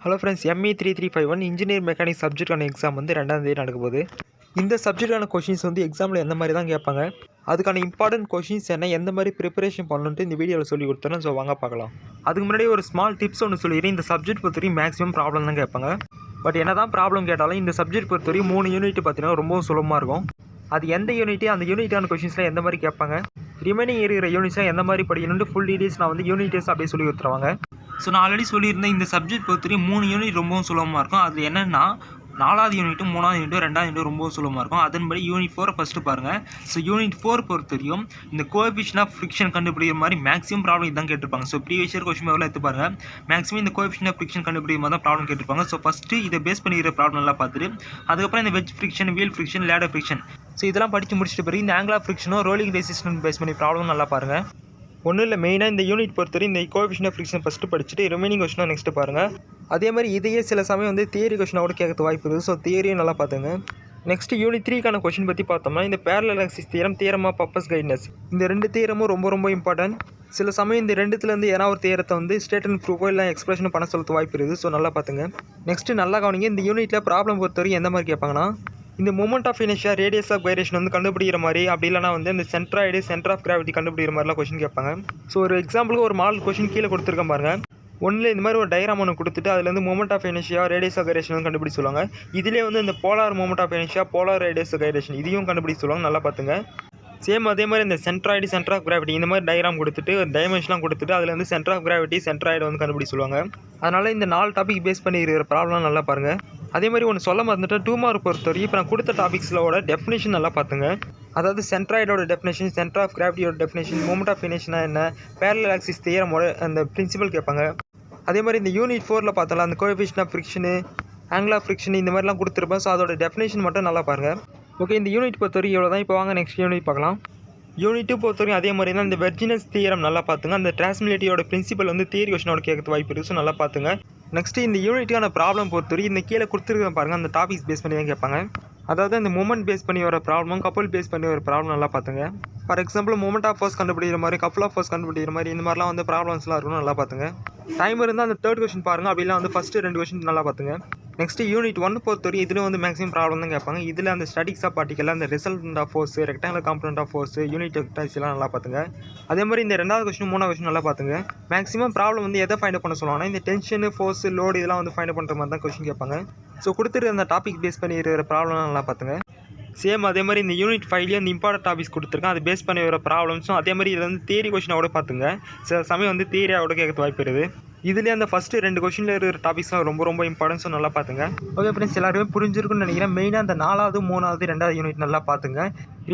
Hello friends, ME3351 engineer mechanics சப்ஜெக்டான exam வந்து 2ஆம் தேதி நடக்க போகுது. இந்த சப்ஜெக்டான கொஷின்ஸ் வந்து எக்ஸாமில் எந்த மாதிரி தான் கேட்பாங்க, அதுக்கான இம்பார்ட்டன்ட் கொஷின்ஸ் என்ன, எந்த மாதிரி ப்ரிப்பரேஷன் பண்ணணுன்ட்டு இந்த வீடியோவில் சொல்லி கொடுத்துறேன். ஸோ வாங்க பார்க்கலாம். அதுக்கு முன்னாடி ஒரு ஸ்மால் டிப்ஸ் ஒன்று சொல்லிடுறேன். இந்த சப்ஜெக்ட் பொறுத்தவரைக்கும் மேக்ஸிமம் ப்ராப்ளம் தான் கேட்பாங்க. பட் என்ன தான் ப்ராப்ளம் கேட்டாலும் இந்த சப்ஜெக்ட் பொறுத்தவரைக்கும் 3 யூனிட் பார்த்தீங்கன்னா ரொம்ப சுலபமாக இருக்கும். அது எந்த யூனிட்டி, அந்த யூனிட்டான கொஷின்ஸ்லாம் எந்த மாதிரி கேட்பாங்க, ரிமைனிங் இருக்கிற யூனிட்ஸ்லாம் எந்த மாதிரி படிக்கணும்னு ஃபுல் டீடைல்ஸ் நான் வந்து யூனிட்டஸ் அப்படியே சொல்லி கொடுத்துருவாங்க. ஸோ நான் ஆல்ரெடி சொல்லியிருந்தேன், இந்த சப்ஜெக்ட் பொறுத்தவரைக்கும் 3 யூனிட் ரொம்பவும் சுலபமாக இருக்கும். அது என்னென்னா 4வது யூனிட்டும் 3வது யூனிட்டும் 2வது யூனிட்டும் ரொம்பவும் சுலபமாக இருக்கும். அதன்படி யூனிட் 4 ஃபஸ்ட்டு பாருங்கள். ஸோ யூனிட் 4 பொறுத்தவரையும் இந்த கோஎஃபிஷியன்ட் ஆஃப் ஃப்ரிக்ஷன் கண்டுபிடிக்கிற மாதிரி மேக்ஸிமம் ப்ராப்ளம் இதுதான் கேட்டிருப்பாங்க. ஸோ ப்ரீவியஸ் இயர் கொஸ்டின் பேப்பரில் எடுத்து பாருங்கள். மேக்ஸிமம் இந்த கோஎஃபிஷியன்ட் ஆஃப் ஃப்ரிக்ஷன் கண்டுபிடிக்கிற மாதிரி தான் ப்ராப்ளம் கேட்டிருப்பாங்க. ஸோ ஃபஸ்ட்டு இதை பேஸ் பண்ணிக்கிற ப்ராப்ளம் நல்லா பார்த்துட்டு அதுக்கப்புறம் இந்த wedge friction, wheel friction, ladder friction, so இதெல்லாம் படித்து முடிச்சுட்டு பிறகு இந்த ஆங்கிள் ஆஃப் ஃப்ரிக்ஷனும் ரோலிங் ரெசிஸ்டன்ஸ் பேஸ் பண்ணி ப்ராப்ளம் நல்லா பாருங்கள். ஒன்றும் இல்லை, மெயினாக இந்த யூனிட் பொறுத்தவரை இந்த கோஎஃபிஷியன்ட் ஆஃப் ஃப்ரிக்ஷன் ஃபஸ்ட்டு படிச்சுட்டு ரிமைனிங் கொஸ்டினாக நெக்ஸ்ட்டு பாருங்கள். அதே மாதிரி இதையே சில சமயம் வந்து தியரி கொஸ்டினாக கூட கேட்க வாய்ப்பு இருக்குது. ஸோ தியரியும் நல்லா பார்த்துங்க. நெக்ஸ்ட் யூனிட் 3க்கான கொஸ்டின் பற்றி பார்த்தோம்னா இந்த parallel axis theorem, theorem of பர்பஸ் கைட்னஸ், இந்த 2 தியரமும் ரொம்ப இம்பார்ட்டன்ட். சில சமயம் இந்த 2த்துலேருந்து ஏதாவது ஒரு தியரத்தை வந்து ஸ்டேட் அண்ட் ப்ரூஃபோ இல்லை எக்ஸ்பிரஷன் பண்ண சொல்ல வாய்ப்பு இருக்குது. ஸோ நல்லா பார்த்துங்க. நெக்ஸ்ட்டு நல்லா கவனிங்க, இந்த யூனிட்டில் ப்ராப்ளம் பொறுத்தவரைக்கும் எந்த மாதிரி கேட்பாங்கன்னா இந்த moment of inertia, radius of gyration வந்து கண்டுபிடிக்கிற மாதிரி, அப்படி இல்லைனா வந்து இந்த சென்ட்ராய்டு, சென்டர் ஆஃப் கிராவிட்டி கண்டுபிடிக்கிற மாதிரிலாம் கொஸ்டின் கேட்பாங்க. ஸோ ஒரு எக்ஸாம்பிளுக்கு ஒரு மாடல் கொஸ்டின் கீழே கொடுத்துருக்கேன் பாருங்கள். ஒன்றில் இந்த மாதிரி ஒரு டயக்ராம் ஒன்று கொடுத்துட்டு அதுலேருந்து moment of inertia, radius of gyration வந்து கண்டுபிடிச்சு சொல்லுவாங்க. இதிலே வந்து இந்த polar moment of inertia, polar radius of gyration இதையும் கண்டுபிடிச்சு சொல்லுவாங்க. நல்லா பார்த்துங்க. சேம் அதே மாதிரி இந்த சென்ட்ராய்டு, சென்டர் ஆஃப் கிராவிட்டி இந்த மாதிரி டயக்ராம் கொடுத்துட்டு டைமென்ஷன்லாம் கொடுத்துட்டு அதில் வந்து சென்டர் ஆஃப் கிராவிட்டி, சென்ட்ராய்டு வந்து கண்டுபிடிச்சு சொல்லுவாங்க. அதனால் இந்த 4 டாபிக் பேஸ் பண்ணி இருக்கிற ப்ராப்ளம் நல்லா பாருங்கள். அதே மாதிரி ஒன்று சொல்ல மறந்துட்டு 2 மார்க் பொறுத்தவரைக்கும் இப்போ நான் கொடுத்த டாபிக்ஸோட டெஃபினேஷன் நல்லா பார்த்துங்க. அதாவது சென்ட்ராய்டோட டெஃபினேஷன், சென்டர் ஆஃப் கிராவிட்டியோட டெஃபினேஷன், மூமெண்ட் ஆஃப் இனர்ஷியா என்ன, பேரலல் ஆக்சிஸ் தியரமோட அந்த பிரின்சிபல் கேட்பாங்க. அதே மாதிரி இந்த யூனிட் 4ல் பார்த்தோம்ல அந்த coefficient of friction, angle of friction இந்த மாதிரிலாம் கொடுத்துருப்பேன். ஸோ அதோட டெஃபினேஷன் மட்டும் நல்லா பாருங்கள். ஓகே, இந்த யூனிட் பொறுத்தவரைக்கும் இவ்வளோ தான். இப்போ வாங்க நெக்ஸ்ட் யூனிட் பார்க்கலாம். யூனிட் 2 பொறுத்தவரைக்கும் அதே மாதிரி தான் இந்த வெர்ஜினஸ் தியரம் நல்லா பார்த்துங்க. அந்த டிரான்ஸ்மிலேட்டியோட பிரின்சிபல் வந்து தியரி கொஸ்டினோட கேட்க வாய்ப்பு இருக்குது. ஸோ நல்லா பார்த்துங்க. நெக்ஸ்ட்டு இந்த யூனிட்டான ப்ராப்ளம் பொறுத்தவரைக்கும் இந்த கீழே கொடுத்துருக்க பாருங்கள், அந்த டாபிக்ஸ் பேஸ் பண்ணி தான் கேட்பாங்க. அதாவது இந்த மூமெண்ட் பேஸ் பண்ணி வர ப்ராப்ளம், கப்பல் பேஸ் பண்ணி வர ப்ராப்ளம் நல்லா பார்த்துங்க. For example moment of force கண்டுபிடிக்கிற மாதிரி, கப்பல் ஆஃப் ஃபோர்ஸ் கண்டுபிடிக்கிற மாதிரி இந்த மாதிரிலாம் வந்து ப்ராப்ளம்ஸ்லாம் இருக்கணும். நல்லா பார்த்துங்க. டைம் இருந்தால் அந்த 3rd கொஸ்டின் பாருங்கள், அப்படிலாம் வந்து ஃபஸ்ட்டு 2 கொஸ்டின் நல்லா பார்த்துங்க. நெக்ஸ்ட்டு யூனிட் 1 பொறுத்தவரைக்கும் இதில் வந்து மேக்ஸிமம் ப்ராப்ளம் தான் கேட்பாங்க. இதில் அந்த ஸ்டாட்டிக்ஸ் ஆஃப் பார்ட்டிக்கல், அந்த resultant of force, rectangular component of force, unit vectors எல்லாம் நல்லா பார்த்துங்க. அதே மாதிரி இந்த 2வது கொஸ்டின் 3வது கொஸ்டின் நல்லா பார்த்துங்க. மேக்ஸிமம் ப்ராப்ளம் வந்து எதை ஃபைண்ட் பண்ண சொல்லுவாங்கன்னா இந்த டென்ஷன், ஃபோர்ஸ், லோடு இதெல்லாம் வந்து ஃபைண்ட் பண்ணுற மாதிரி தான் கொஸ்டின் கேட்பாங்க. ஸோ கொடுத்துருக்க அந்த டாபிக் பேஸ் பண்ணி இருக்கிற ப்ராப்ளம் நல்லா பார்த்துங்க. சேம் அதே மாதிரி இந்த யூனிட் 5லேயே அந்த இம்பார்ட்டன்ட் டாபிக்ஸ் கொடுத்துருக்கேன். அது பேஸ் பண்ணி வர ப்ராப்ளம்ஸும் அதே மாதிரி இதில் வந்து தியரி கொஸ்டினோட பார்த்துங்க. சில சமயம் வந்து தியரியோட கேட்க வாய்ப்பு இருக்குது. இதுலேயே அந்த ஃபஸ்ட்டு 2 கொஸ்டினில் இருக்கிற டாபிக்ஸ்லாம் ரொம்ப இம்பார்ட்டன்ஸும் நல்லா பார்த்துங்க. ஓகே ஃப்ரெண்ட்ஸ், எல்லாருமே புரிஞ்சிருக்குன்னு நினைக்கிறேன். மெயினாக அந்த 4வது, 3வது, 2வது யூனிட் நல்லா பார்த்துங்க.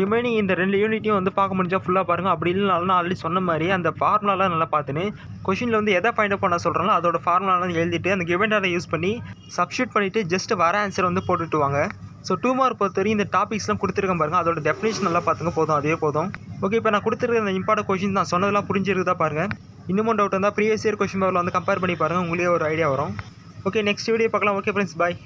ரிமைனிங் இந்த 2 யூனிட்டையும் வந்து பார்க்க முடிஞ்சால் ஃபுல்லாக பாருங்கள். அப்படி இல்லைனாலும் நான் ஆல்ரெடி சொன்ன மாதிரி அந்த ஃபார்முலாலாம் நல்லா பார்த்துன்னு கொஷினில் வந்து எதை ஃபைண்ட் அவுட் பண்ண சொல்கிறாங்களோ அதோட ஃபார்முலாலாம் எழுதிட்டு அந்த கிவன் டேட்டா யூஸ் பண்ணி சப்ஸ்டியூட் பண்ணிவிட்டு ஜஸ்ட் வர ஆன்சர் வந்து போட்டுட்டு வாங்க. ஸோ 2 மார்க் பொறுத்தவரைக்கும் இந்த டாபிக்ஸ்லாம் கொடுத்துருக்கேன் பாருங்கள். அதோட டெஃபினேஷன் நல்லா பார்த்துங்க, போதும், அதே போதும். ஓகே, இப்போ நான் கொடுத்துருக்க இந்த இம்பார்ட்டன்ட் கொஷின் நான் சொன்னதெல்லாம் புரிஞ்சிருக்குதா பாருங்கள். இன்னமும் டவுட் இருந்தால் ப்ரீவியஸ் இயர் கொஸ்டின் பேப்பரில் வந்து கம்பேர் பண்ணி பாருங்கள், உங்களே ஒரு ஐடியா வரும். ஓகே, நெக்ஸ்ட் வீடியோ பார்க்கலாம். ஓகே ஃப்ரெண்ட்ஸ், பாய்.